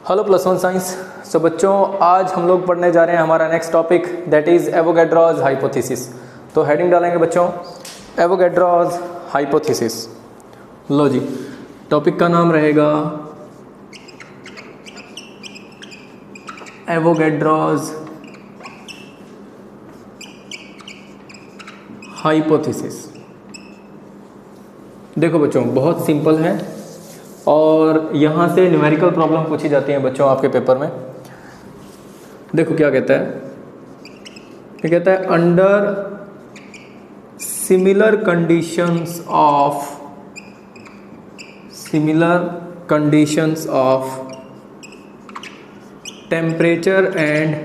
Hello plus one science. So बच्चों, आज हम लोग पढ़ने जा रहे हैं हमारा next topic that is Avogadro's hypothesis. तो हेडिंग डालेंगे बच्चों एवोगैड्रोस हाइपोथेसिस। लो जी, टॉपिक का नाम रहेगा एवोगैड्रोस हाइपोथेसिस। देखो बच्चों, बहुत सिंपल है और यहाँ से न्यूमेरिकल प्रॉब्लम पूछी जाती हैं बच्चों आपके पेपर में। देखो क्या कहता है, क्या कहता है, under similar conditions of temperature and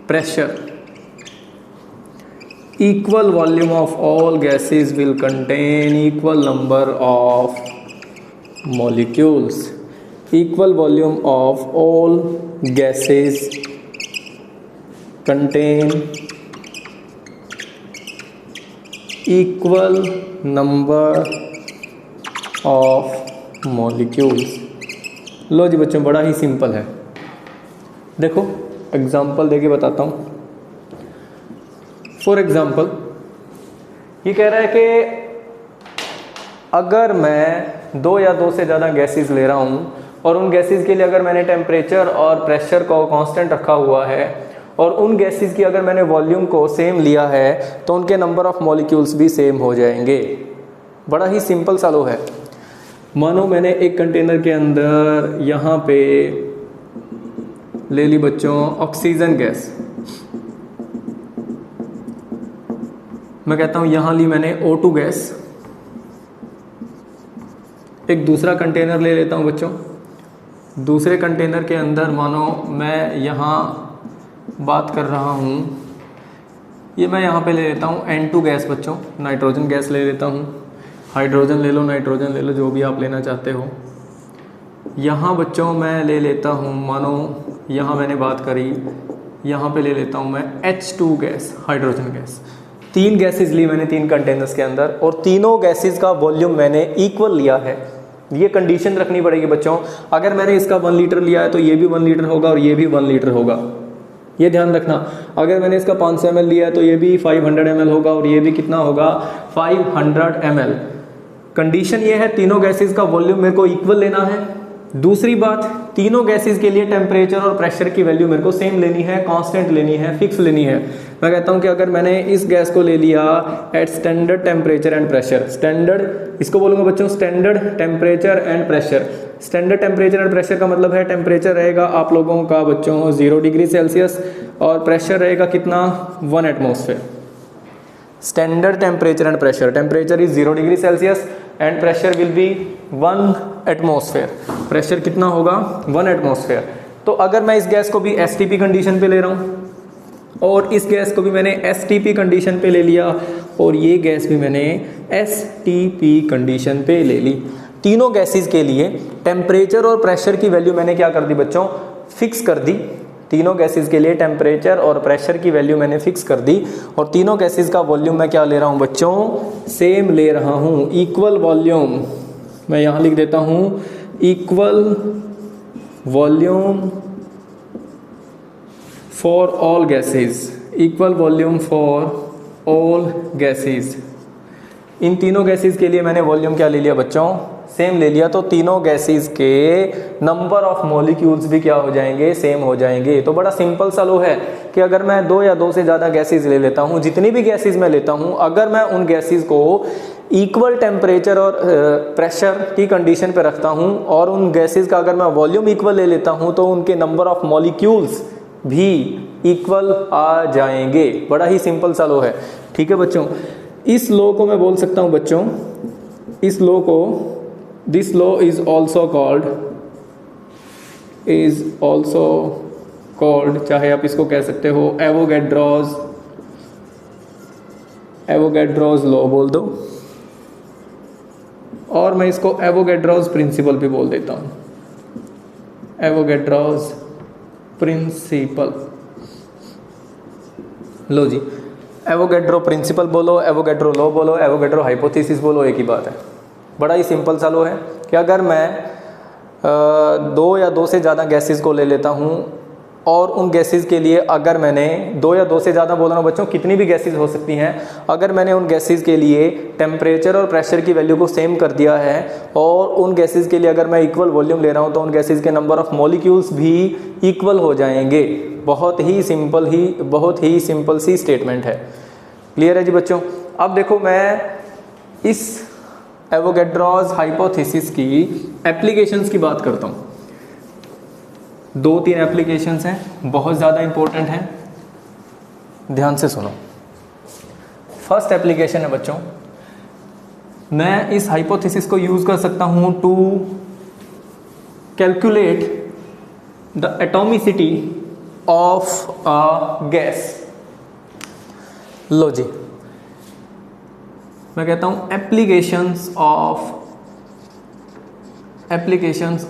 pressure equal volume of all gases will contain equal number of molecules. Equal volume of all gases contain equal number of molecules. लो जी बच्चों, बड़ा ही सिंपल है। देखो एग्जाम्पल देके बताता हूँ। फॉर एग्जाम्पल ये कह रहा है कि अगर मैं दो या दो से ज़्यादा गैसेस ले रहा हूँ और उन गैसेस के लिए अगर मैंने टेम्परेचर और प्रेशर को कांस्टेंट रखा हुआ है और उन गैसेस की अगर मैंने वॉल्यूम को सेम लिया है तो उनके नंबर ऑफ मॉलिक्यूल्स भी सेम हो जाएंगे। बड़ा ही सिंपल सा लो है। मानो मैंने एक कंटेनर के अंदर यहाँ पे ले ली बच्चों ऑक्सीजन गैस। मैं कहता हूँ यहाँ ली मैंने O2 गैस। एक दूसरा कंटेनर ले लेता हूँ बच्चों। दूसरे कंटेनर के अंदर मानो मैं यहाँ बात कर रहा हूँ, ये मैं यहाँ पे ले लेता हूँ N2 गैस बच्चों, नाइट्रोजन गैस ले लेता हूँ। हाइड्रोजन ले लो, नाइट्रोजन ले लो, जो भी आप लेना चाहते हो। यहाँ बच्चों मैं ले लेता हूँ, मानो यहाँ मैंने बात करी, यहाँ पे ले लेता हूँ मैं H2 गैस, हाइड्रोजन गैस। तीन गैसेस ली मैंने तीन कंटेनर्स के अंदर और तीनों गैसेस का वॉल्यूम मैंने इक्वल लिया है। ये कंडीशन रखनी पड़ेगी बच्चों। अगर मैंने इसका 1 लीटर लिया है तो ये भी 1 लीटर होगा और ये भी 1 लीटर होगा, ये ध्यान रखना। अगर मैंने इसका 500 ml लिया है तो ये भी 500 ml होगा और ये भी कितना होगा, 500 ml। कंडीशन ये है तीनों गैसेस का वॉल्यूम मेरे को इक्वल लेना है। दूसरी बात, तीनों गैसेस के लिए टेम्परेचर और प्रेशर की वैल्यू मेरे को सेम लेनी है, कांस्टेंट लेनी है, फिक्स लेनी है। मैं कहता हूं कि अगर मैंने इस गैस को ले लिया at standard temperature and pressure, standard इसको बोलूंगा बच्चों standard temperature and pressure. Standard temperature and pressure का मतलब है टेम्परेचर रहेगा आप लोगों का बच्चों 0 डिग्री सेल्सियस और प्रेशर रहेगा कितना, 1 atmosphere. Standard temperature and pressure, temperature is 0 degree Celsius and pressure will be 1 atmosphere. Pressure कितना होगा, 1 एटमॉस्फेयर। तो अगर मैं इस गैस को भी एसटीपी कंडीशन पे ले रहा हूँ और इस गैस को भी मैंने एसटीपी कंडीशन पे ले लिया और ये गैस भी मैंने एसटीपी कंडीशन पे ले ली, तीनों गैसेस के लिए टेम्परेचर और प्रेशर की वैल्यू मैंने क्या कर दी बच्चों, फिक्स कर दी। तीनों गैसेस के लिए टेम्परेचर और प्रेशर की वैल्यू मैंने फिक्स कर दी और तीनों गैसेस का वॉल्यूम मैं क्या ले रहा हूँ बच्चों, सेम ले रहा हूँ, इक्वल वॉल्यूम। मैं यहाँ लिख देता हूँ equal volume for all gases, equal volume for all gases. इन तीनों गैसेस के लिए मैंने वॉल्यूम क्या ले लिया बच्चों, सेम ले लिया। तो तीनों गैसेस के नंबर ऑफ मॉलिक्यूल्स भी क्या हो जाएंगे, सेम हो जाएंगे। तो बड़ा सिंपल सा लो है कि अगर मैं दो या दो से ज़्यादा गैसेस ले लेता हूँ, जितनी भी गैसेस मैं लेता हूँ, अगर मैं उन गैसेस को इक्वल टेम्परेचर और प्रेशर की कंडीशन पे रखता हूँ और उन गैसेस का अगर मैं वॉल्यूम इक्वल ले लेता हूँ तो उनके नंबर ऑफ मॉलिक्यूल्स भी इक्वल आ जाएंगे। बड़ा ही सिंपल सा लो है, ठीक है बच्चों। इस लॉ को मैं बोल सकता हूँ बच्चों, इस लॉ को, this law is also called, चाहे आप इसको कह सकते हो एवोगैड्रोस लॉ बोल दो और मैं इसको एवोगैड्रोस प्रिंसिपल भी बोल देता हूँ, एवोगैड्रोस प्रिंसिपल। लो जी, एवोगैड्रो प्रिंसिपल बोलो, एवोगैड्रो लॉ बोलो, एवोगैड्रो हाइपोथेसिस बोलो, एक ही बात है। बड़ा ही सिंपल सा लॉ है कि अगर मैं 2 या 2 से ज़्यादा गैसेस को ले लेता हूँ और उन गैसेस के लिए अगर मैंने 2 या 2 से ज़्यादा बोल रहा हूँ बच्चों, कितनी भी गैसेस हो सकती हैं, अगर मैंने उन गैसेस के लिए टेम्परेचर और प्रेशर की वैल्यू को सेम कर दिया है और उन गैसेस के लिए अगर मैं इक्वल वॉल्यूम ले रहा हूँ तो उन गैसेस के नंबर ऑफ मॉलिक्यूल्स भी इक्वल हो जाएंगे। बहुत ही सिंपल सी स्टेटमेंट है। क्लियर है जी बच्चों। अब देखो मैं इस एवोगैड्रोस हाइपोथेसिस की एप्लीकेशंस की बात करता हूँ। 2-3 एप्लीकेशंस हैं, बहुत ज़्यादा इंपॉर्टेंट हैं, ध्यान से सुनो। फर्स्ट एप्लीकेशन है बच्चों, मैं इस हाइपोथेसिस को यूज़ कर सकता हूँ to calculate the atomicity of a gas. लो जी, मैं कहता हूँ applications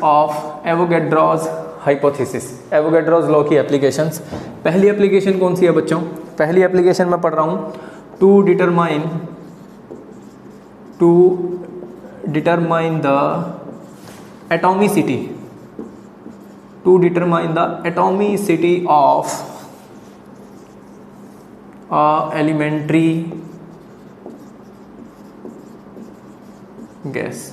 of Avogadro's hypothesis, Avogadro's law की एप्लीकेशंस। पहली एप्लीकेशन कौन सी है बच्चों? पहली एप्लीकेशन मैं पढ़ रहा हूँ, to determine the atomicity of elementary gas.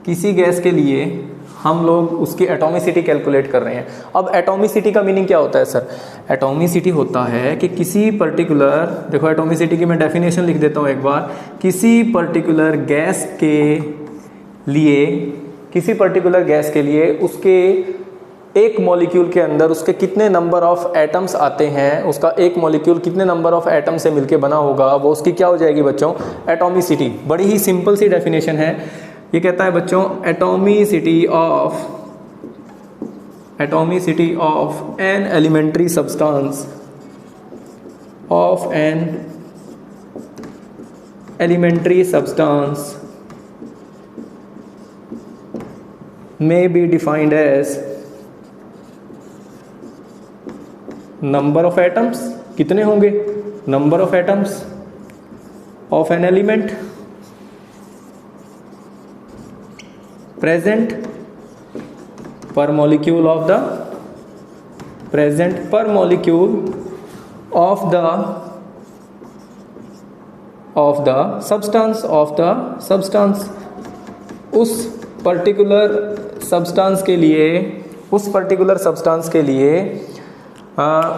किसी गैस के लिए हम लोग उसकी एटॉमिसिटी कैलकुलेट कर रहे हैं। अब एटॉमिसिटी का मीनिंग क्या होता है सर? एटॉमिसिटी होता है कि किसी पर्टिकुलर, देखो एटॉमिसिटी की मैं डेफिनेशन लिख देता हूँ एक बार, किसी पर्टिकुलर गैस के लिए उसके एक मॉलिक्यूल के अंदर उसके कितने नंबर ऑफ एटम्स आते हैं, उसका एक मॉलिक्यूल कितने नंबर ऑफ एटम से मिलके बना होगा, वो उसकी क्या हो जाएगी बच्चों? एटॉमिसिटी। बड़ी ही सिंपल सी डेफिनेशन है। ये कहता है बच्चों atomicity of an elementary substance may be defined as number of atoms, कितने होंगे? number of atoms of an element present per molecule of the substance उस पर्टिकुलर सब्सटेंस के लिए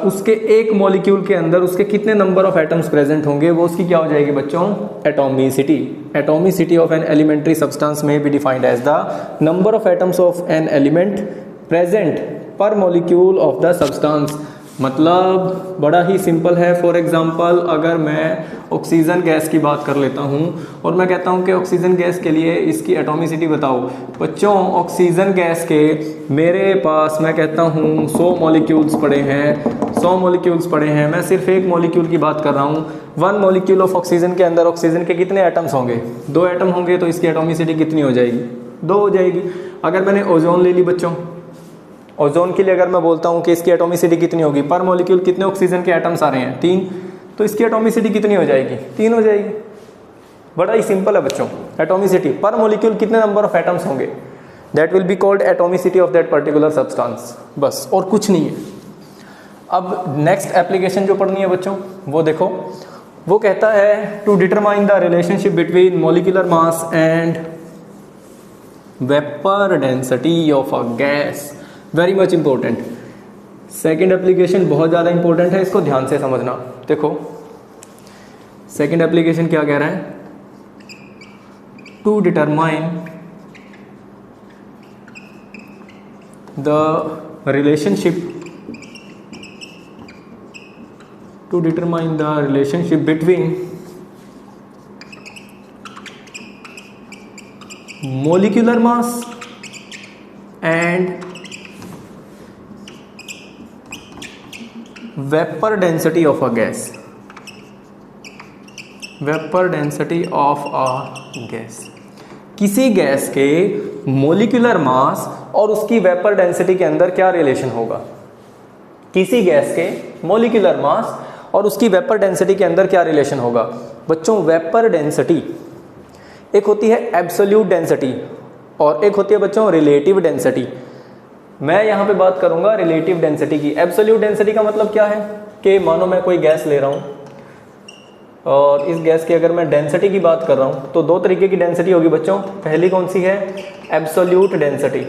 उसके एक मॉलिक्यूल के अंदर उसके कितने नंबर ऑफ एटम्स प्रेजेंट होंगे, वो उसकी क्या हो जाएगी बच्चों? Atomicity of an elementary substance may be defined as the number of atoms of an element present per molecule of the substance. मतलब बड़ा ही सिंपल है। फॉर एग्जांपल अगर मैं ऑक्सीजन गैस की बात कर लेता हूँ और मैं कहता हूँ कि ऑक्सीजन गैस के लिए इसकी एटॉमिसिटी बताओ। बच्चों ऑक्सीजन गैस के मेरे पास मैं कहता हूँ 100 मॉलिक्यूल्स पड़े हैं। मैं सिर्फ एक मॉलिक्यूल की बात कर रहा हूँ। 1 मॉलिक्यूल ऑफ ऑक्सीजन के अंदर ऑक्सीजन के कितने एटम्स होंगे? 2 एटम होंगे, तो इसकी एटॉमिसिटी कितनी हो जाएगी? 2 हो जाएगी। अगर मैंने ओजोन ले ली बच्चों, ओजोन के लिए अगर मैं बोलता हूँ कि इसकी एटॉमिसिटी कितनी होगी, पर मॉलिक्यूल कितने ऑक्सीजन के एटम्स आ रहे हैं? 3, तो इसकी एटॉमिसिटी कितनी हो जाएगी? 3 हो जाएगी। बड़ा ही सिंपल है बच्चों। एटॉमिसिटी पर मॉलिक्यूल कितने नंबर ऑफ एटम्स होंगे, that will be called atomicity of that particular substance, बस, और कुछ नहीं है। अब नेक्स्ट एप्लीकेशन जो पढ़नी है बच्चों वो देखो, वो कहता है to determine the relationship between molecular mass and vapour density of a gas. Very much important. Second application बहुत ज़्यादा इंपॉर्टेंट है, इसको ध्यान से समझना। देखो सेकेंड एप्लीकेशन क्या कह रहा है? To determine the relationship between molecular mass and vapor density of a gas. किसी गैस के मोलिकुलर मास और उसकी वेपर डेंसिटी के अंदर क्या रिलेशन होगा? किसी गैस के मोलिकुलर मास और उसकी वेपर डेंसिटी के अंदर क्या रिलेशन होगा? बच्चों वेपर डेंसिटी एक होती है एब्सोल्यूट डेंसिटी और एक होती है बच्चों रिलेटिव डेंसिटी। मैं यहाँ पे बात करूँगा रिलेटिव डेंसिटी की। एब्सोल्यूट डेंसिटी का मतलब क्या है कि मानो मैं कोई गैस ले रहा हूँ और इस गैस की अगर मैं डेंसिटी की बात कर रहा हूँ तो दो तरीके की डेंसिटी होगी बच्चों। पहली कौन सी है? एब्सोल्यूट डेंसिटी,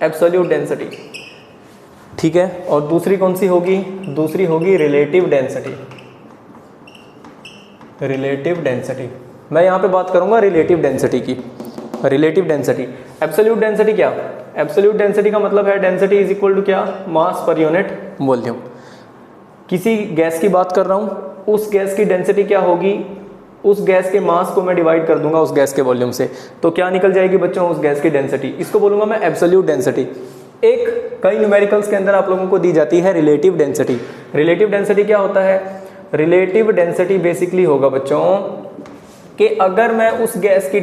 एब्सोल्यूट डेंसिटी, ठीक है। और दूसरी कौन सी होगी? दूसरी होगी रिलेटिव डेंसिटी, रिलेटिव डेंसिटी। मैं यहाँ पे बात करूँगा रिलेटिव डेंसिटी की। रिलेटिव डेंसिटी, एब्सोल्यूट डेंसिटी क्या? एब्सोल्यूट डेंसिटी का मतलब है डेंसिटी इज इक्वल टू क्या? मास पर यूनिट वॉल्यूम। किसी गैस की बात कर रहा हूँ, उस गैस की डेंसिटी क्या होगी? उस गैस के मास को मैं डिवाइड कर दूंगा उस गैस के वॉल्यूम से, तो क्या निकल जाएगी बच्चों? उस गैस की डेंसिटी। इसको बोलूंगा मैं एब्सोल्यूट डेंसिटी। एक कई न्यूमेरिकल्स के अंदर आप लोगों को दी जाती है रिलेटिव डेंसिटी। रिलेटिव डेंसिटी क्या होता है? रिलेटिव डेंसिटी बेसिकली होगा बच्चों कि अगर मैं उस गैस की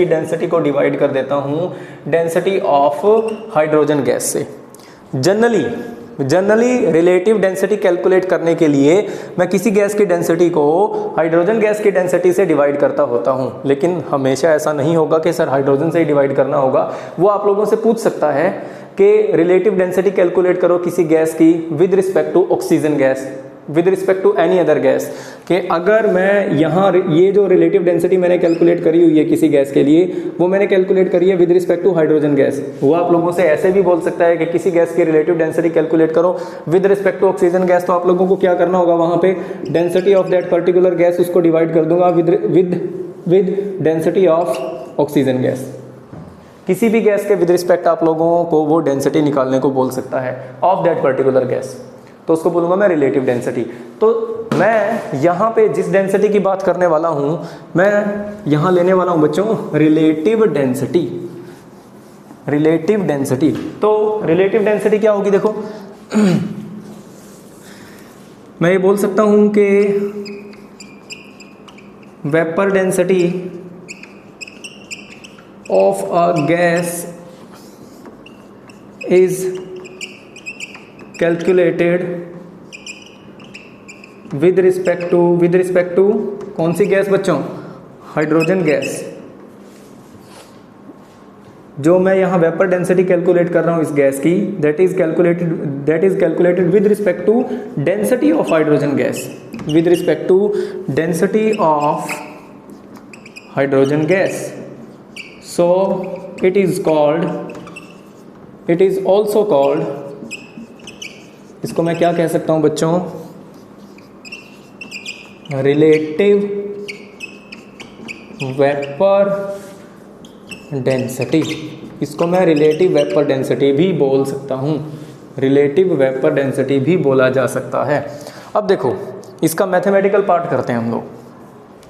डेंसिटी को डिवाइड कर देता हूँ डेंसिटी ऑफ हाइड्रोजन गैस से। जनरली रिलेटिव डेंसिटी कैलकुलेट करने के लिए मैं किसी गैस की डेंसिटी को हाइड्रोजन गैस की डेंसिटी से डिवाइड करता होता हूं, लेकिन हमेशा ऐसा नहीं होगा कि सर हाइड्रोजन से ही डिवाइड करना होगा। वो आप लोगों से पूछ सकता है कि रिलेटिव डेंसिटी कैलकुलेट करो किसी गैस की with respect to oxygen gas, with respect to any other gas, कि अगर मैं यहाँ ये जो रिलेटिव डेंसिटी मैंने कैलकुलेट करी हुई है किसी गैस के लिए, वो मैंने कैलकुलेट करी है with respect to hydrogen gas. वो आप लोगों से ऐसे भी बोल सकता है कि किसी गैस की रिलेटिव डेंसिटी कैलकुलेट करो with respect to oxygen gas, तो आप लोगों को क्या करना होगा? वहाँ पे density of that particular gas उसको डिवाइड कर दूंगा with density of oxygen gas. किसी भी गैस के विद रिस्पेक्ट आप लोगों को वो डेंसिटी निकालने को बोल सकता है ऑफ दैट पर्टिकुलर गैस, तो उसको बोलूंगा मैं रिलेटिव डेंसिटी। तो मैं यहाँ पे जिस डेंसिटी की बात करने वाला हूँ, मैं यहाँ लेने वाला हूँ बच्चों रिलेटिव डेंसिटी। रिलेटिव डेंसिटी, तो रिलेटिव डेंसिटी क्या होगी? देखो मैं ये बोल सकता हूँ कि vapour density of a gas is calculated with respect to कौन सी गैस बच्चों? Hydrogen gas. जो मैं यहाँ वेपर डेंसिटी कैलकुलेट कर रहा हूँ इस गैस की, that is calculated with respect to density of hydrogen gas, with respect to density of hydrogen gas. So it is also called, इसको मैं क्या कह सकता हूं बच्चों? Relative vapour density. इसको मैं रिलेटिव वेपर डेंसिटी भी बोल सकता हूं, रिलेटिव वेपर डेंसिटी भी बोला जा सकता है। अब देखो इसका मैथमेटिकल पार्ट करते हैं हम लोग।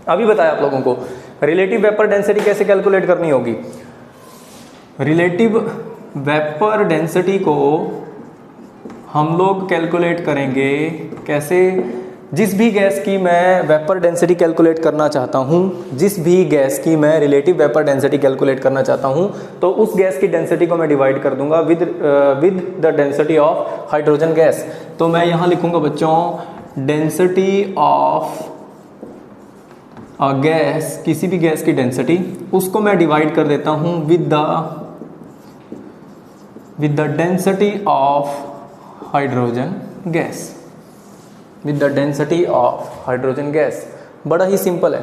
अभी बताया आप लोगों को रिलेटिव वेपर डेंसिटी कैसे कैलकुलेट करनी होगी। रिलेटिव वेपर डेंसिटी को हम लोग कैलकुलेट करेंगे कैसे? जिस भी गैस की मैं वेपर डेंसिटी कैलकुलेट करना चाहता हूँ, जिस भी गैस की मैं रिलेटिव वेपर डेंसिटी कैलकुलेट करना चाहता हूँ, तो उस गैस की डेंसिटी को मैं डिवाइड कर दूंगा with the density of hydrogen gas. तो मैं यहाँ लिखूंगा बच्चों डेंसिटी ऑफ अ गैस, किसी भी गैस की डेंसिटी, उसको मैं डिवाइड कर देता हूँ with the density of hydrogen gas, with the density of hydrogen gas. बड़ा ही सिंपल है।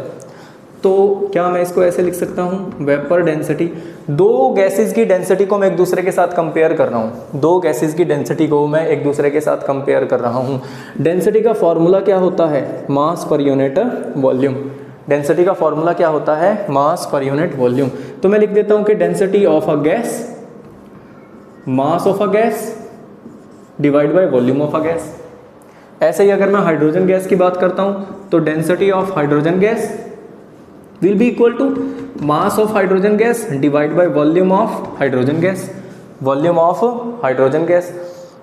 तो क्या मैं इसको ऐसे लिख सकता हूँ? वेपर डेंसिटी, दो गैसेस की डेंसिटी को मैं एक दूसरे के साथ कंपेयर कर रहा हूँ, दो गैसेस की डेंसिटी को मैं एक दूसरे के साथ कंपेयर कर रहा हूँ। डेंसिटी का फॉर्मूला क्या होता है? मास पर यूनिट वॉल्यूम। डेंसिटी का फॉर्मूला क्या होता है? मास पर यूनिट वॉल्यूम। तो मैं लिख देता हूँ कि density of a gas, mass of a gas divide by volume of a gas. ऐसे ही अगर मैं हाइड्रोजन गैस की बात करता हूं तो density of hydrogen gas will be equal to mass of hydrogen gas divide by volume of hydrogen gas, volume of hydrogen gas.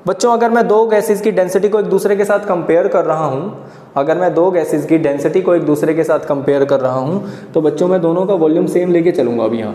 बच्चों अगर मैं दो गैसेस की डेंसिटी को एक दूसरे के साथ कंपेयर कर रहा हूं, अगर मैं दो गैसेस की डेंसिटी को एक दूसरे के साथ कंपेयर कर रहा हूं, तो बच्चों मैं दोनों का वॉल्यूम सेम लेके चलूंगा। अभी यहाँ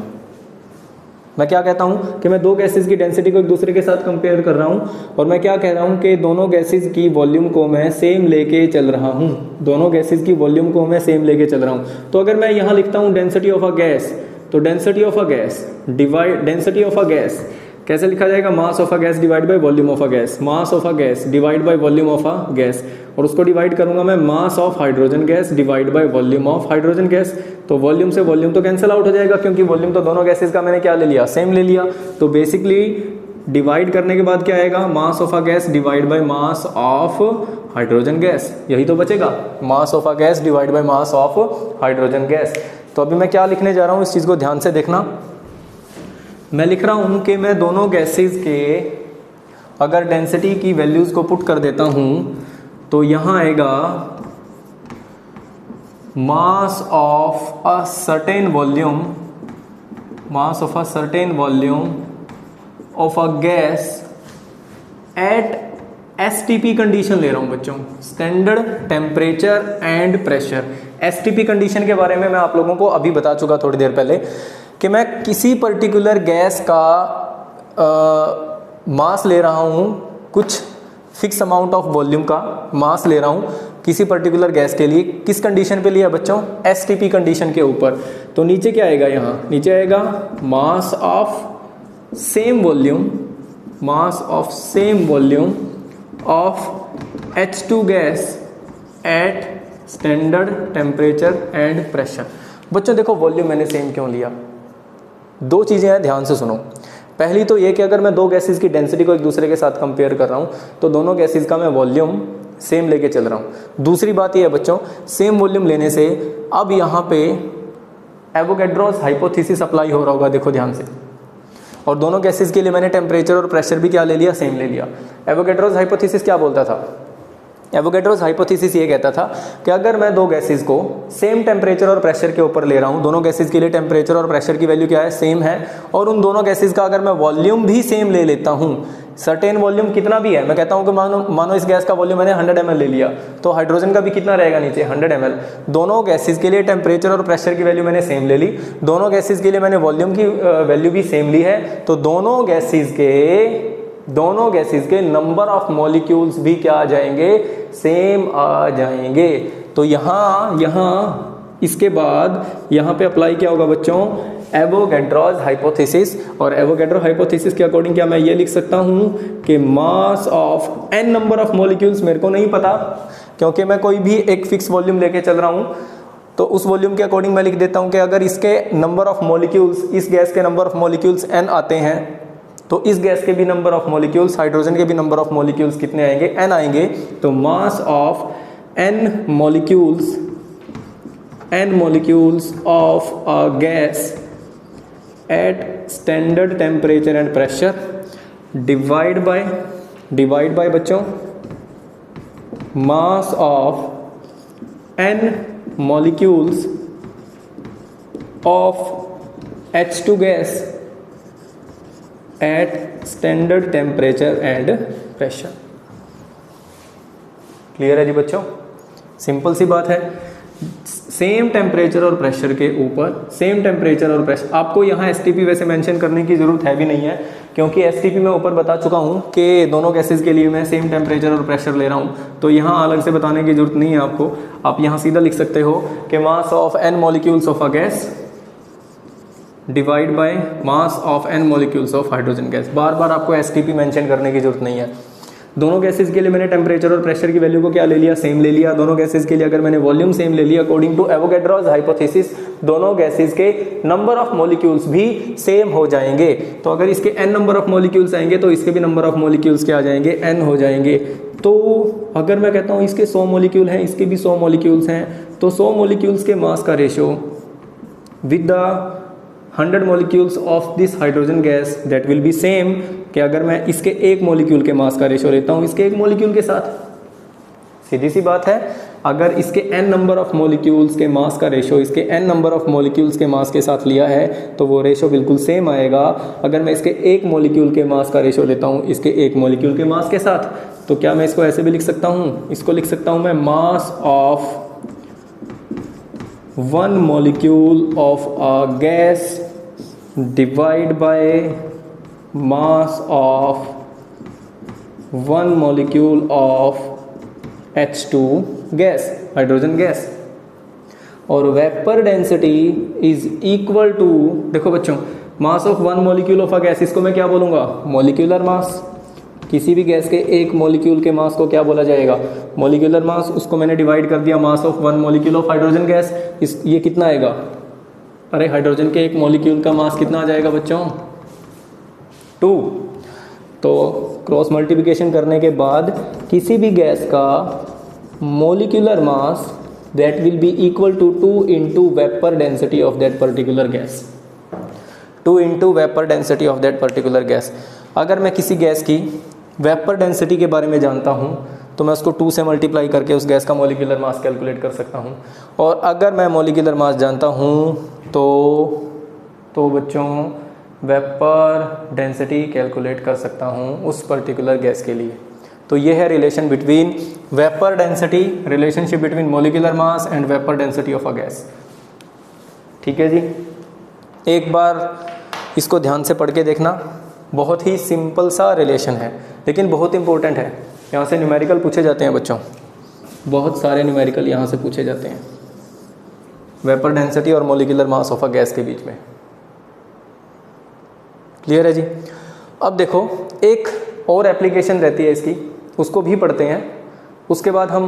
मैं क्या कहता हूँ कि मैं दो गैसेस की डेंसिटी को एक दूसरे के साथ कंपेयर कर रहा हूँ और मैं क्या कह रहा हूँ कि दोनों गैसेस की वॉल्यूम को मैं सेम लेके चल रहा हूँ, दोनों गैसेस की वॉल्यूम को मैं सेम लेके चल रहा हूँ। तो अगर मैं यहाँ लिखता हूँ डेंसिटी ऑफ अ गैस, तो density of a gas divide density of a gas कैसे लिखा जाएगा, मास of a gas divide by volume of a gas, mass of a gas divide by volume of a gas, और उसको divide करूंगा मैं mass of hydrogen gas divide by volume of hydrogen gas. तो volume से volume तो cancel out हो जाएगा क्योंकि वॉल्यूम तो दोनों गैसेस का मैंने क्या ले लिया, सेम ले लिया। तो बेसिकली डिवाइड करने के बाद क्या आएगा, मास of a gas divide by mass of hydrogen gas, यही तो बचेगा, मास of a gas divide by mass of hydrogen gas. तो अभी मैं क्या लिखने जा रहा हूँ, इस चीज़ को ध्यान से देखना। मैं लिख रहा हूँ कि मैं दोनों गैसेस के अगर डेंसिटी की वैल्यूज़ को पुट कर देता हूँ तो यहाँ आएगा मास of a certain volume, mass of a certain volume of a gas eight STP condition ले रहा हूँ बच्चों, standard temperature and pressure. STP condition के बारे में मैं आप लोगों को अभी बता चुका थोड़ी देर पहले कि मैं किसी पर्टिकुलर गैस का मास ले रहा हूँ, कुछ फिक्स अमाउंट ऑफ वॉल्यूम का मास ले रहा हूँ किसी पर्टिकुलर गैस के लिए, किस कंडीशन पे लिया बच्चों, STP कंडीशन के ऊपर। तो नीचे क्या आएगा, यहाँ नीचे आएगा मास of same volume, mass of same volume of H2 gas at standard temperature and pressure. बच्चों देखो वॉल्यूम मैंने सेम क्यों लिया, दो चीज़ें हैं, ध्यान से सुनो। पहली तो ये कि अगर मैं दो गैसेस की डेंसिटी को एक दूसरे के साथ कंपेयर कर रहा हूँ तो दोनों गैसेस का मैं वॉल्यूम सेम लेके चल रहा हूँ। दूसरी बात ये है बच्चों, सेम वॉल्यूम लेने से अब यहाँ पे एवोगैड्रोस हाइपोथेसिस अप्लाई हो रहा होगा, देखो ध्यान से, और दोनों गैसेस के लिए मैंने टेम्परेचर और प्रेशर भी क्या ले लिया, सेम ले लिया। एवोगैड्रोस हाइपोथेसिस क्या बोलता था, एवोगैड्रोस हाइपोथेसिस ये कहता था कि अगर मैं दो गैसेस को सेम टेम्परेचर और प्रेशर के ऊपर ले रहा हूँ, दोनों गैसेस के लिए टेम्परेचर और प्रेशर की वैल्यू क्या है, सेम है, और उन दोनों गैसेस का अगर मैं वॉल्यूम भी सेम ले लेता हूँ, सर्टेन वॉल्यूम कितना भी है, मैं कहता हूँ कि मानो इस गैस का वॉल्यूम मैंने 100 ml ले लिया, तो हाइड्रोजन का भी कितना रहेगा नीचे, 100 ml। दोनों गैसेस के लिए टेम्परेचर और प्रेशर की वैल्यू मैंने सेम ले ली, दोनों गैसेस के लिए मैंने वॉल्यूम की वैल्यू भी सेम ली है, तो दोनों गैसेस के नंबर ऑफ मॉलिक्यूल्स भी क्या आ जाएंगे, सेम आ जाएंगे। तो यहाँ इसके बाद यहाँ पे अप्लाई क्या होगा बच्चों, एवोगैड्रोस हाइपोथेसिस, और एवोगैड्रो हाइपोथेसिस के अकॉर्डिंग क्या मैं ये लिख सकता हूँ कि mass of n number of molecules, मेरे को नहीं पता क्योंकि मैं कोई भी एक फिक्स वॉल्यूम लेके चल रहा हूँ, तो उस वॉल्यूम के अकॉर्डिंग मैं लिख देता हूँ कि अगर इसके नंबर ऑफ मॉलिक्यूल्स, इस गैस के नंबर ऑफ मॉलिक्यूल्स n आते हैं तो इस गैस के भी नंबर ऑफ मॉलिक्यूल्स, हाइड्रोजन के भी नंबर ऑफ मॉलिक्यूल्स कितने आएंगे, n आएंगे। तो mass of n molecules of a gas at standard temperature and pressure divide by बच्चों mass of n molecules of H2 gas at standard temperature and pressure. Clear है जी बच्चों, simple सी बात है। सेम टेम्परेचर और pressure के ऊपर, same temperature और प्रेशर, आपको यहाँ STP वैसे मेंशन करने की जरूरत है भी नहीं है क्योंकि STP मैं ऊपर बता चुका हूँ कि दोनों गैसेस के लिए मैं सेम टेम्परेचर और प्रेशर ले रहा हूँ, तो यहाँ अलग से बताने की जरूरत नहीं है आपको। आप यहाँ सीधा लिख सकते हो कि mass of n molecules of a gas divide by mass of n molecules of hydrogen gas. बार बार आपको STP मेंशन करने की जरूरत नहीं है। दोनों गैसेस के लिए मैंने टेम्परेचर और प्रेशर की वैल्यू को क्या ले लिया, सेम ले लिया। दोनों गैसेस के लिए अगर मैंने वॉल्यूम सेम ले लिया अकॉर्डिंग टू एवोगैड्रोस हाइपोथेसिस, दोनों गैसेस के नंबर ऑफ मॉलिक्यूल्स भी सेम हो जाएंगे। तो अगर इसके n नंबर ऑफ मॉलिक्यूल्स आएंगे तो इसके भी नंबर ऑफ मॉलिक्यूल्स क्या आ जाएंगे, n हो जाएंगे। तो अगर मैं कहता हूँ इसके 100 मॉलिक्यूल हैं, इसके भी 100 मॉलिक्यूल्स हैं, तो 100 मॉलिक्यूल्स के मास का ratio with the 100 molecules of this hydrogen gas that will be same, कि अगर मैं इसके एक मॉलिक्यूल के मास का रेशो लेता हूँ इसके एक मॉलिक्यूल के साथ, सीधी सी बात है, अगर इसके n नंबर ऑफ मॉलिक्यूल्स के मास का रेशो इसके n नंबर ऑफ मॉलिक्यूल्स के मास के साथ लिया है तो वो रेशो बिल्कुल सेम आएगा। अगर मैं इसके एक मॉलिक्यूल के मास का रेशो लेता हूँ इसके एक मॉलिक्यूल के मास के साथ, तो क्या मैं इसको ऐसे भी लिख सकता हूँ, इसको लिख सकता हूँ मैं mass of 1 molecule of a gas divide by mass of one molecule of H2 gas, hydrogen gas, और vapour density is equal to, देखो बच्चों, mass of one molecule of a gas, इसको मैं क्या बोलूँगा, मॉलिक्यूलर मास। किसी भी gas के एक मॉलिक्यूल के मास को क्या बोला जाएगा, मॉलिक्यूलर मास। उसको मैंने डिवाइड कर दिया मास of one molecule of hydrogen gas, इस ये कितना आएगा, अरे हाइड्रोजन के एक मॉलिक्यूल का मास कितना आ जाएगा बच्चों, 2। तो क्रॉस मल्टीप्लिकेशन करने के बाद किसी भी गैस का molecular mass that will be equal to 2 into vapour density of that particular gas, 2 into vapour density of that particular gas. अगर मैं किसी गैस की वेपर डेंसिटी के बारे में जानता हूँ तो मैं उसको 2 से मल्टीप्लाई करके उस गैस का मोलिकुलर मास कैलकुलेट कर सकता हूँ। और अगर मैं मोलिकुलर मास जानता हूँ तो बच्चों वेपर डेंसिटी कैलकुलेट कर सकता हूँ उस पर्टिकुलर गैस के लिए। तो ये है relation between vapour density, relationship between molecular mass and vapour density of a gas. ठीक है जी, एक बार इसको ध्यान से पढ़ के देखना, बहुत ही सिंपल सा रिलेशन है लेकिन बहुत इंपॉर्टेंट है। यहाँ से न्यूमेरिकल पूछे जाते हैं बच्चों, बहुत सारे न्यूमेरिकल यहाँ से पूछे जाते हैं वेपर डेंसिटी और molecular mass of a gas के बीच में। क्लियर है जी। अब देखो एक और एप्लीकेशन रहती है इसकी, उसको भी पढ़ते हैं, उसके बाद हम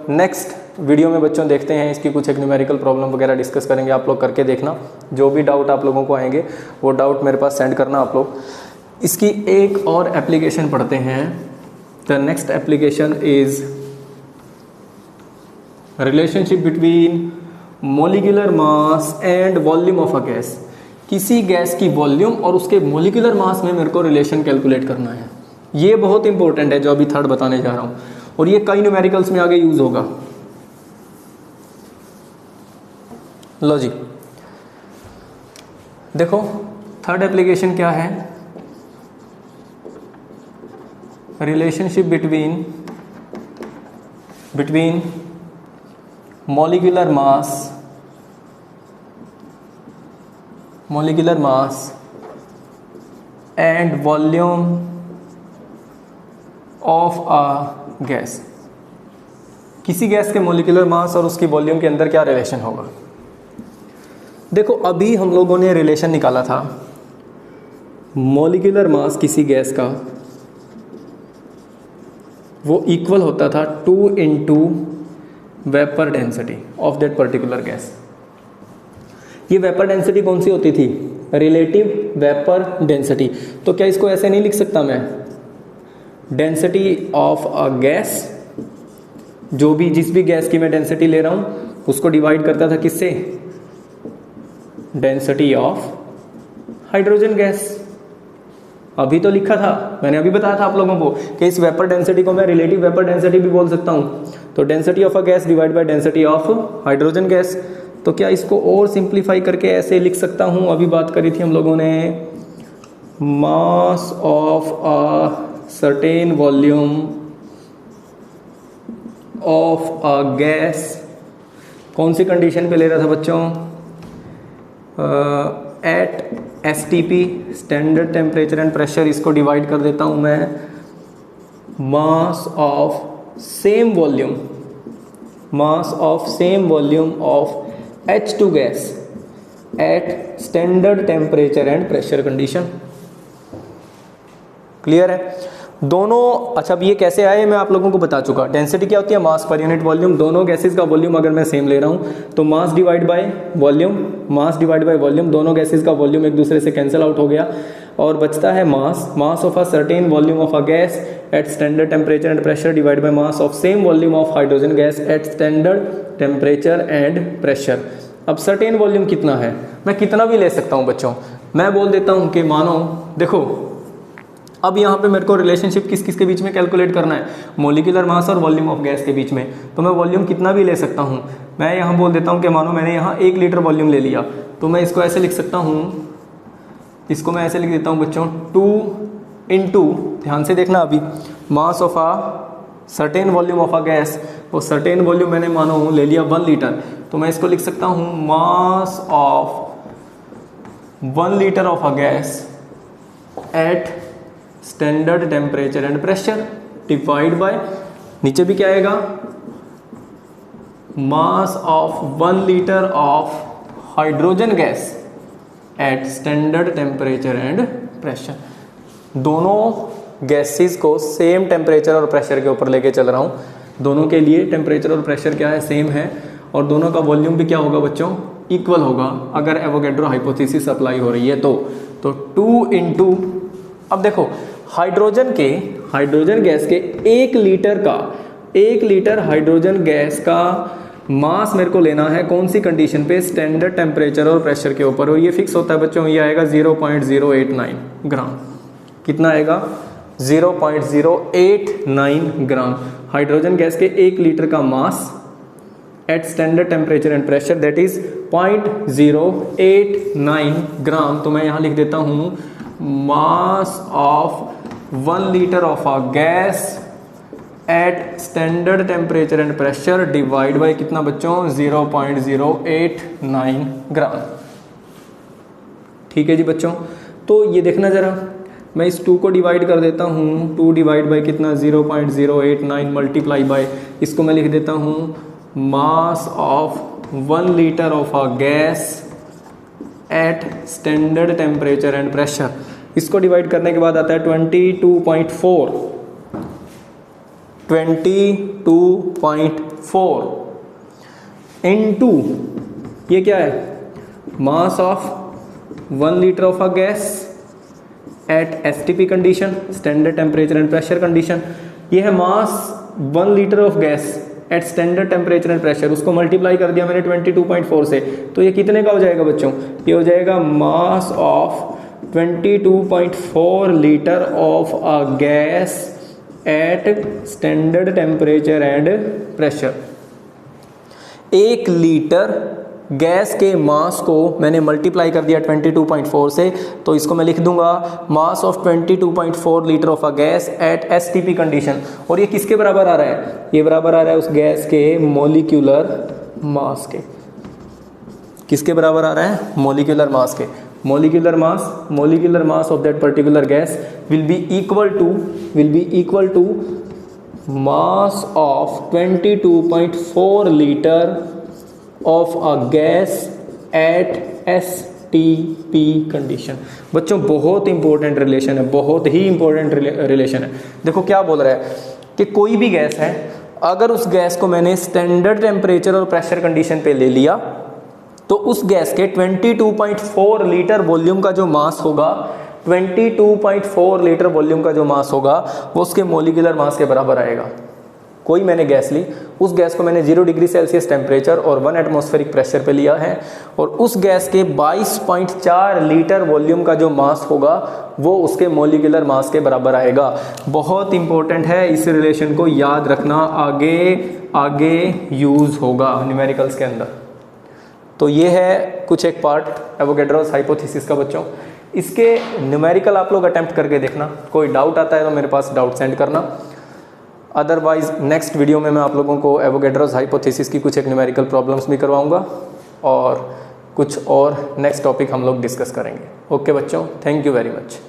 नेक्स्ट वीडियो में बच्चों देखते हैं इसकी कुछ एक न्यूमेरिकल प्रॉब्लम वगैरह डिस्कस करेंगे। आप लोग करके देखना, जो भी डाउट आप लोगों को आएंगे वो डाउट मेरे पास सेंड करना आप लोग। इसकी एक और एप्लीकेशन पढ़ते हैं। The next application is relationship between molecular mass and volume of a gas. किसी गैस की वॉल्यूम और उसके मोलिकुलर मास में मेरे को रिलेशन कैलकुलेट करना है। ये बहुत इंपॉर्टेंट है जो अभी थर्ड बताने जा रहा हूँ, और ये कई न्यूमेरिकल्स में आगे यूज होगा। लो जी, देखो थर्ड एप्लीकेशन क्या है, relationship between molecular mass and volume of a gas. किसी गैस के मोलिकुलर मास और उसकी वॉल्यूम के अंदर क्या रिलेशन होगा। देखो अभी हम लोगों ने रिलेशन निकाला था, मोलिकुलर मास किसी गैस का वो इक्वल होता था 2 into vapour density of that particular gas. ये वेपर डेंसिटी कौन सी होती थी, रिलेटिव वेपर डेंसिटी। तो क्या इसको ऐसे नहीं लिख सकता मैं, डेंसिटी ऑफ अ गैस, जो भी जिस भी गैस की मैं डेंसिटी ले रहा हूं उसको डिवाइड करता था किससे, डेंसिटी ऑफ हाइड्रोजन गैस। अभी तो लिखा था, मैंने अभी बताया था आप लोगों को कि इस वेपर डेंसिटी को मैं रिलेटिव वेपर डेंसिटी भी बोल सकता हूं। तो density of a gas divide by density of hydrogen gas. तो क्या इसको और सिंप्लीफाई करके ऐसे लिख सकता हूं, अभी बात करी थी हम लोगों ने, mass of a certain volume of a gas. कौन सी कंडीशन पे ले रहा था बच्चों, at STP, standard temperature and pressure. इसको डिवाइड कर देता हूं मैं mass of same volume of H2 gas at standard temperature and pressure condition. Clear है दोनों। अच्छा अब ये कैसे आए मैं आप लोगों को बता चुका। डेंसिटी क्या होती है, मास पर यूनिट वॉल्यूम। दोनों गैसेस का वॉल्यूम अगर मैं सेम ले रहा हूं तो मास डिवाइड बाय वॉल्यूम, दोनों गैसेस का वॉल्यूम एक दूसरे से कैंसिल आउट हो गया और बचता है मास of a certain volume of a gas at standard temperature and pressure divide by mass of same volume of hydrogen gas at standard temperature and pressure. अब सर्टेन वॉल्यूम कितना है, मैं कितना भी ले सकता हूं बच्चों। मैं बोल देता हूं कि मानो देखो अब यहाँ पे मेरे को रिलेशनशिप किस किस के बीच में कैलकुलेट करना है, मोलिकुलर मास और वॉल्यूम ऑफ गैस के बीच में। तो मैं वॉल्यूम कितना भी ले सकता हूँ। मैं यहाँ बोल देता हूँ कि मानो मैंने यहाँ 1 लीटर वॉल्यूम ले लिया, तो मैं इसको ऐसे लिख सकता हूँ, इसको मैं ऐसे लिख देता हूँ बच्चों 2 इंटू, ध्यान से देखना अभी, mass of a certain volume of a gas. वो सर्टेन वॉल्यूम मैंने मानो ले लिया 1 लीटर, तो मैं इसको लिख सकता हूँ मास of 1 litre of a gas at standard temperature and pressure divide bye, नीचे भी क्या आएगा, मास of 1 litre of hydrogen gas at standard temperature and pressure. दोनों गैसेस को सेम टेम्परेचर और प्रेशर के ऊपर लेके चल रहा हूँ, दोनों के लिए टेम्परेचर और प्रेशर क्या है, सेम है, और दोनों का वॉल्यूम भी क्या होगा बच्चों, इक्वल होगा अगर एवोगैड्रो हाइपोथेसिस अप्लाई हो रही है तो 2 इंटू, अब देखो हाइड्रोजन गैस के 1 लीटर हाइड्रोजन गैस का मास मेरे को लेना है कौन सी कंडीशन पे, स्टैंडर्ड टेम्परेचर और प्रेशर के ऊपर, और ये फिक्स होता है बच्चों, ये आएगा 0.089 ग्राम। कितना आएगा, 0.089 ग्राम। हाइड्रोजन गैस के 1 लीटर का mass at standard temperature and pressure that is 0.089 ग्राम। तो मैं यहाँ लिख देता हूँ मास of 1 litre of a gas at standard temperature and pressure divide bye कितना बच्चों, 0.089 ग्राम। ठीक है जी बच्चों, तो ये देखना जरा, मैं इस 2 को डिवाइड कर देता हूँ, 2 डिवाइड बाय कितना 0.089 मल्टीप्लाई बाय, इसको मैं लिख देता हूँ मास of 1 litre of a gas at standard temperature and pressure. इसको डिवाइड करने के बाद आता है 22.4 इनटू, ये क्या है, मास of 1 litre of a gas eight STP condition, standard temperature and pressure condition. ये है मास 1 litre of gas at standard temperature and pressure, उसको मल्टीप्लाई कर दिया मैंने 22.4 से, तो ये कितने का हो जाएगा बच्चों, ये हो जाएगा mass of 22.4 litre of a gas at standard temperature and pressure. 1 litre gas के मास को मैंने मल्टीप्लाई कर दिया 22.4 से, तो इसको मैं लिख दूंगा mass of 22.4 litre of a gas eight STP condition. और ये किसके बराबर आ रहा है, ये बराबर आ रहा है उस गैस के मॉलिक्यूलर मास के। किसके बराबर आ रहा है, मॉलिक्यूलर मास के। molecular mass of that particular gas will be equal to mass of 22.4 liter of a gas at STP condition। बच्चों बहुत इंपॉर्टेंट रिलेशन है, बहुत ही इंपॉर्टेंट रिलेशन है। देखो क्या बोल रहा है कि कोई भी गैस है, अगर उस गैस को मैंने स्टैंडर्ड टेम्परेचर और प्रेशर कंडीशन पे ले लिया तो उस गैस के 22.4 लीटर वॉल्यूम का जो मास होगा, 22.4 लीटर वॉल्यूम का जो मास होगा वो उसके मोलिकुलर मास के बराबर आएगा। कोई मैंने गैस ली, उस गैस को मैंने 0 डिग्री सेल्सियस टेम्परेचर और 1 एटमॉस्फेरिक प्रेशर पे लिया है, और उस गैस के 22.4 लीटर वॉल्यूम का जो मास होगा वो उसके मोलिकुलर मास के बराबर आएगा। बहुत इंपॉर्टेंट है, इस रिलेशन को याद रखना, आगे यूज होगा न्यूमेरिकल्स के अंदर। तो ये है कुछ एक पार्ट एवोगैड्रोस हाइपोथेसिस का बच्चों। इसके न्यूमेरिकल आप लोग अटेम्प्ट करके देखना, कोई डाउट आता है तो मेरे पास डाउट सेंड करना। अदरवाइज नेक्स्ट वीडियो में मैं आप लोगों को एवोगैड्रोस हाइपोथेसिस की कुछ एक न्यूमेरिकल प्रॉब्लम्स भी करवाऊंगा और कुछ और नेक्स्ट टॉपिक हम लोग डिस्कस करेंगे। ओके बच्चों, थैंक यू वेरी मच।